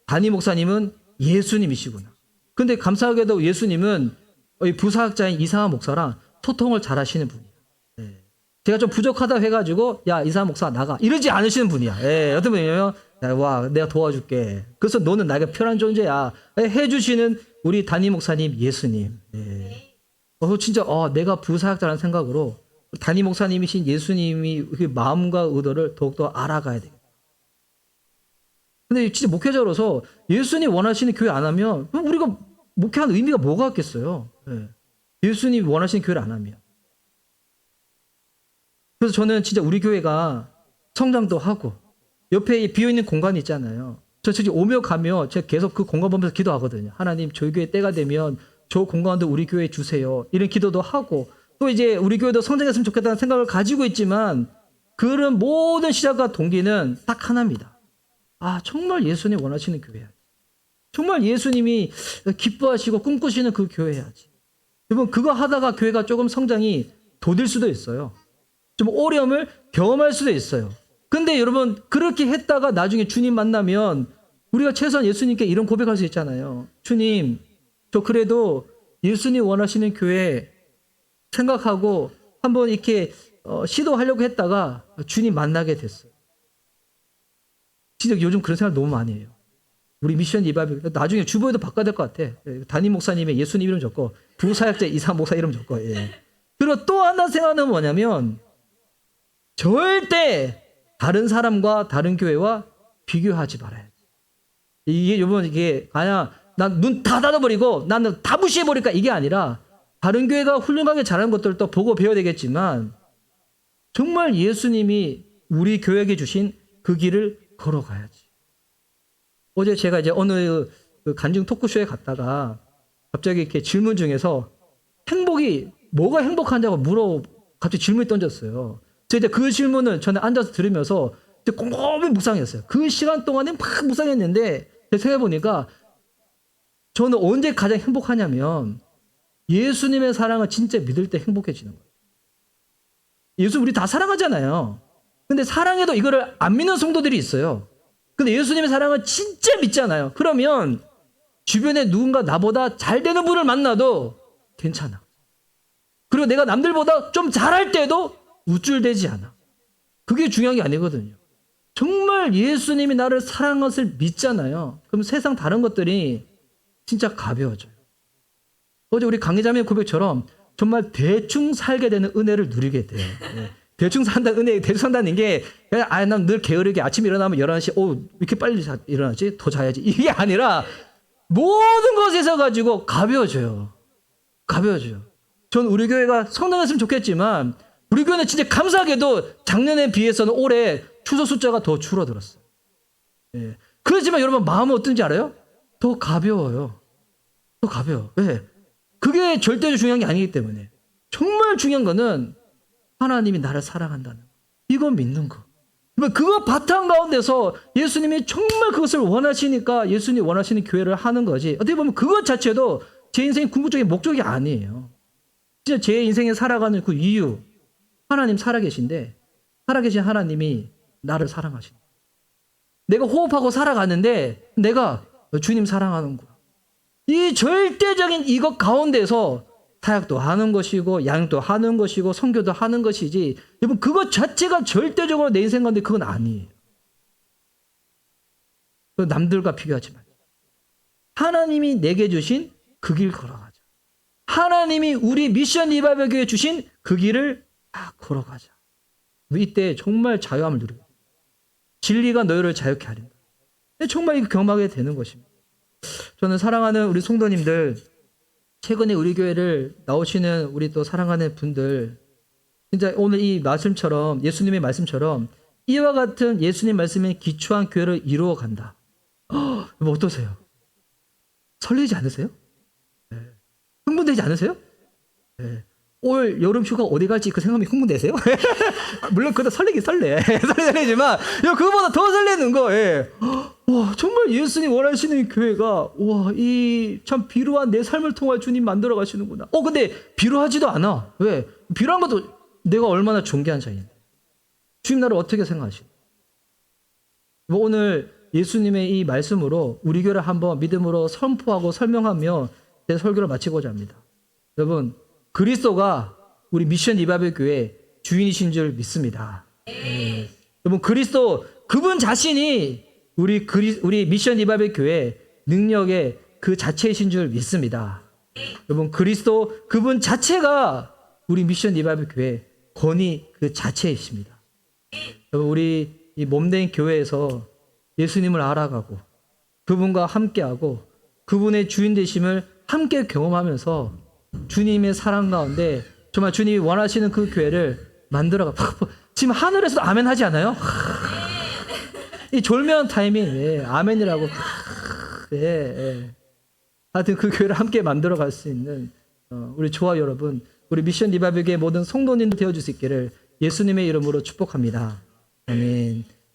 담임 목사님은 예수님이시구나. 근데 감사하게도 예수님은 부사역자인 이상한 목사랑 소통을 잘 하시는 분이에요. 제가 좀 부족하다 해가지고 야 이상한 목사 나가 이러지 않으시는 분이야. 어떤 분이냐면 와 내가 도와줄게. 그래서 너는 나에게 편한 존재야. 해주시는 우리 담임 목사님 예수님. 진짜 내가 부사역자라는 생각으로 담임 목사님이신 예수님이 그 마음과 의도를 더욱더 알아가야 되겠다. 근데 진짜 목회자로서 예수님 원하시는 교회 안 하면 우리가 목회하는 의미가 뭐가 있겠어요? 예수님이 원하시는 교회를 안 하면. 그래서 저는 진짜 우리 교회가 성장도 하고 옆에 비어있는 공간이 있잖아요. 저 지금 오며 가며 제가 계속 그 공간 보면서 기도하거든요. 하나님 저희 교회 때가 되면 저 공간도 우리 교회에 주세요. 이런 기도도 하고 또 이제 우리 교회도 성장했으면 좋겠다는 생각을 가지고 있지만 그런 모든 시작과 동기는 딱 하나입니다. 정말 예수님 원하시는 교회야지. 정말 예수님이 기뻐하시고 꿈꾸시는 그 교회야지. 여러분 그거 하다가 교회가 조금 성장이 더딜 수도 있어요. 좀 어려움을 경험할 수도 있어요. 근데 여러분 그렇게 했다가 나중에 주님 만나면 우리가 최소한 예수님께 이런 고백할 수 있잖아요. 주님 저 그래도 예수님 원하시는 교회 생각하고 한번 이렇게 시도하려고 했다가 주님 만나게 됐어요. 진짜 요즘 그런 생각 너무 많이 해요. 우리 미션 리바이벌 나중에 주보에도 바꿔야 될 것 같아. 담임 목사님의 예수님 이름 적고 부사역자 이상 목사 이름 적고. 그리고 또 하나 생각하는 건 뭐냐면 절대 다른 사람과 다른 교회와 비교하지 말아야지. 이게 여러분 이게 그냥 난 눈 다 닫아버리고 나는 다 무시해버릴까 이게 아니라 다른 교회가 훌륭하게 잘하는 것들도 보고 배워야 되겠지만 정말 예수님이 우리 교회에게 주신 그 길을 걸어가야지. 어제 제가 이제 어느 그 간증 토크쇼에 갔다가 갑자기 이렇게 질문 중에서 행복이 뭐가 행복한지고 갑자기 질문이 던졌어요. 제가 이제 그 질문을 저는 앉아서 들으면서 꼼꼼히 묵상했어요. 그 시간 동안에 막 묵상했는데 생각해보니까 저는 언제 가장 행복하냐면 예수님의 사랑을 진짜 믿을 때 행복해지는 거예요. 예수 우리 다 사랑하잖아요. 근데 사랑해도 이거를 안 믿는 성도들이 있어요. 근데 예수님의 사랑을 진짜 믿잖아요. 그러면 주변에 누군가 나보다 잘 되는 분을 만나도 괜찮아. 그리고 내가 남들보다 좀 잘할 때도 우쭐대지 않아. 그게 중요한 게 아니거든요. 정말 예수님이 나를 사랑한 것을 믿잖아요. 그럼 세상 다른 것들이 진짜 가벼워져요. 어제 우리 강의자매 고백처럼 정말 대충 살게 되는 은혜를 누리게 돼요. 대충 산다는 은혜, 대충 산다는 게 난 늘 게으르게 아침에 일어나면 11시 왜 이렇게 빨리 일어나지? 더 자야지. 이게 아니라 모든 것에서 가지고 가벼워져요. 전 우리 교회가 성장했으면 좋겠지만 우리 교회는 진짜 감사하게도 작년에 비해서는 올해 추석 숫자가 더 줄어들었어요. 그렇지만 여러분 마음은 어떤지 알아요? 더 가벼워요. 더 가벼워. 왜? 그게 절대로 중요한 게 아니기 때문에. 정말 중요한 거는 하나님이 나를 사랑한다는 거. 이거 믿는 거. 그거 바탕 가운데서 예수님이 정말 그것을 원하시니까 예수님이 원하시는 교회를 하는 거지. 어떻게 보면 그것 자체도 제 인생의 궁극적인 목적이 아니에요. 진짜 제 인생에 살아가는 그 이유. 하나님 살아계신데 살아계신 하나님이 나를 사랑하시는 거야. 내가 호흡하고 살아가는데 내가 주님 사랑하는 거야. 이 절대적인 이것 가운데서 사역도 하는 것이고 양도 하는 것이고 선교도 하는 것이지 여러분 그것 자체가 절대적으로 내 인생 가운데 그건 아니에요. 남들과 비교하지 말자. 하나님이 내게 주신 그 길 걸어가자. 하나님이 우리 미션 리바이벌 교회에 주신 그 길을 다 걸어가자. 이때 정말 자유함을 누리게 됩니다. 진리가 너희를 자유케 하린다. 정말 이거 경험하게 되는 것입니다. 저는 사랑하는 우리 성도님들, 최근에 우리 교회를 나오시는 우리 또 사랑하는 분들, 진짜 오늘 이 말씀처럼 예수님의 말씀처럼 이와 같은 예수님 말씀에 기초한 교회를 이루어 간다. 뭐 어떠세요? 설레지 않으세요? 네. 흥분되지 않으세요? 네. 올 여름 휴가 어디 갈지 그 생각하면 흥분되세요? 물론 그것도 설레긴 설레지만 그거보다 더 설레는 거. 예. 와, 정말 예수님 원하시는 교회가 이 참 비루한 내 삶을 통해 주님 만들어 가시는구나. 근데 비루하지도 않아. 왜? 비루한 것도 내가 얼마나 존귀한 자인데. 주님 나를 어떻게 생각하시나? 오늘 예수님의 이 말씀으로 우리 교회를 한번 믿음으로 선포하고 설명하며 제 설교를 마치고자 합니다. 여러분, 그리스도가 우리 미션 리바이벌 교회 주인이신 줄 믿습니다. 여러분, 그리스도 그분 자신이 우리 미션 리바이벌 교회 능력의 그 자체이신 줄 믿습니다. 여러분, 그리스도 그분 자체가 우리 미션 리바이벌 교회 권위 그 자체이십니다. 여러분, 우리 이 몸된 교회에서 예수님을 알아가고 그분과 함께하고 그분의 주인 되심을 함께 경험하면서 주님의 사랑 가운데 정말 주님이 원하시는 그 교회를 만들어가. 지금 하늘에서도 아멘 하지 않아요? 이 졸면 타이밍, 아멘이라고. 하여튼 그 교회를 함께 만들어갈 수 있는 우리 조화 여러분, 우리 미션 리바이벌 교회 모든 성도님들 되어줄 수 있기를 예수님의 이름으로 축복합니다. 아멘.